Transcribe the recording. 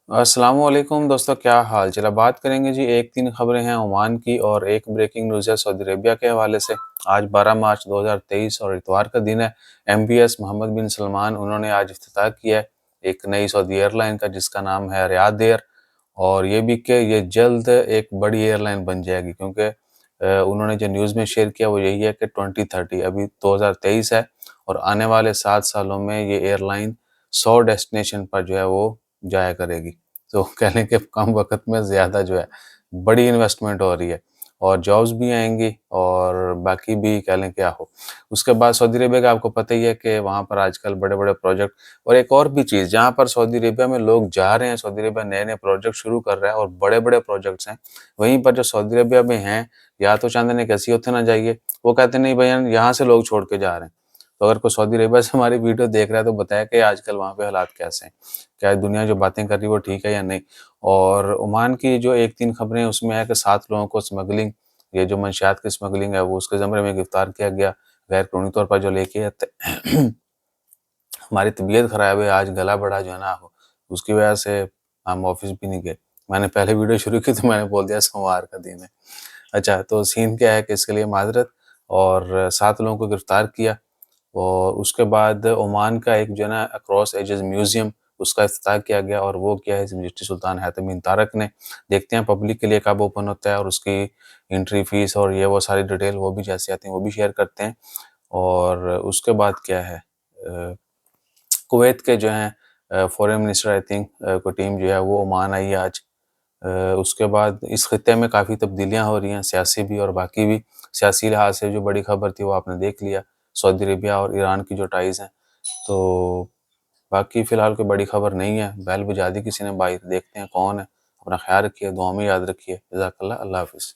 अस्सलामुअलैकुम दोस्तों, क्या हाल चला। बात करेंगे जी, एक तीन खबरें हैं ओमान की और एक ब्रेकिंग न्यूज़ है सऊदी अरेबिया के हवाले से। आज 12 मार्च 2023 और इतवार का दिन है। एमबीएस मोहम्मद बिन सलमान उन्होंने आज इफ्तिताह किया है एक नई सऊदी एयरलाइन का, जिसका नाम है रियाद एयर। और ये भी कि ये जल्द एक बड़ी एयरलाइन बन जाएगी, क्योंकि उन्होंने जो न्यूज़ में शेयर किया वो यही है कि 2030, अभी 2023 है और आने वाले 7 सालों में ये एयरलाइन 100 डेस्टिनेशन पर जो है वो जाया करेगी। तो कह लें कि कम वक़्त में ज़्यादा जो है बड़ी इन्वेस्टमेंट हो रही है और जॉब्स भी आएँगी और बाकी भी कह लें क्या हो। उसके बाद सऊदी अरेबिया का आपको पता ही है कि वहाँ पर आजकल बड़े-बड़े प्रोजेक्ट और एक और भी चीज़, जहाँ पर सऊदी अरेबिया में लोग जा रहे हैं, सऊदी अरेबिया नए-नए प्रोजेक्ट शुरू कर रहा है और बड़े-बड़े प्रोजेक्ट्स हैं। वहीं पर जो सऊदी अरेबिया में हैं, या तो चाहते हैं कि ऐसे होते ना जाइए, वो कहते नहीं भैया यहाँ से लोग छोड़ के जा रहे हैं। तो अगर कोई सऊदी अरेबिया से हमारी वीडियो देख रहा है तो बताया कि आजकल वहाँ पे हालात कैसे हैं? क्या दुनिया जो बातें कर रही है वो ठीक है या नहीं? और ओमान की जो 1-3 खबरें हैं उसमें है कि 7 लोगों को स्मगलिंग, ये जो मंशियात की स्मगलिंग है वो उसके ज़मरे में गिरफ्तार किया गया। गैर कानूनी तौर पर जो लेके हमारी तबीयत ख़राब है, आज गला बड़ा जो है ना हो, उसकी वजह से हम ऑफ़िस भी नहीं गए। मैंने पहले वीडियो शुरू की तो मैंने बोल दिया सोमवार का दिन है। अच्छा, तो सीन क्या है कि इसके लिए माज़रत। और 7 लोगों को गिरफ्तार किया और उसके बाद ओमान का एक जो है ना अक्रॉस एजेस म्यूज़ियम, उसका इफ्तिताह किया गया और वो किया है हिज़ मजस्टी सुल्तान हैथम बिन तारक ने। देखते हैं पब्लिक के लिए कब ओपन होता है और उसकी एंट्री फ़ीस और ये वो सारी डिटेल वो भी जैसे आती हैं वो भी शेयर करते हैं। और उसके बाद क्या है, कुवैत के जो हैं फ़ॉरेन मिनिस्टर आई थिंक कोई टीम जो है वो ओमान आई है आज। अ, उसके बाद इस खित्ते में काफ़ी तब्दीलियाँ हो रही हैं, सियासी भी और बाकी भी। सियासी लिहाज से जो बड़ी खबर थी वो आपने देख लिया, सऊदी अरेबिया और ईरान की जो टाइज़ हैं। तो बाकी फ़िलहाल कोई बड़ी खबर नहीं है, बेल बजा दी किसी ने बाहर, देखते हैं कौन है। अपना ख़्याल रखिए, दुआ में याद रखिए। जज़ाकल्लाह, अल्लाह हाफ़िज़।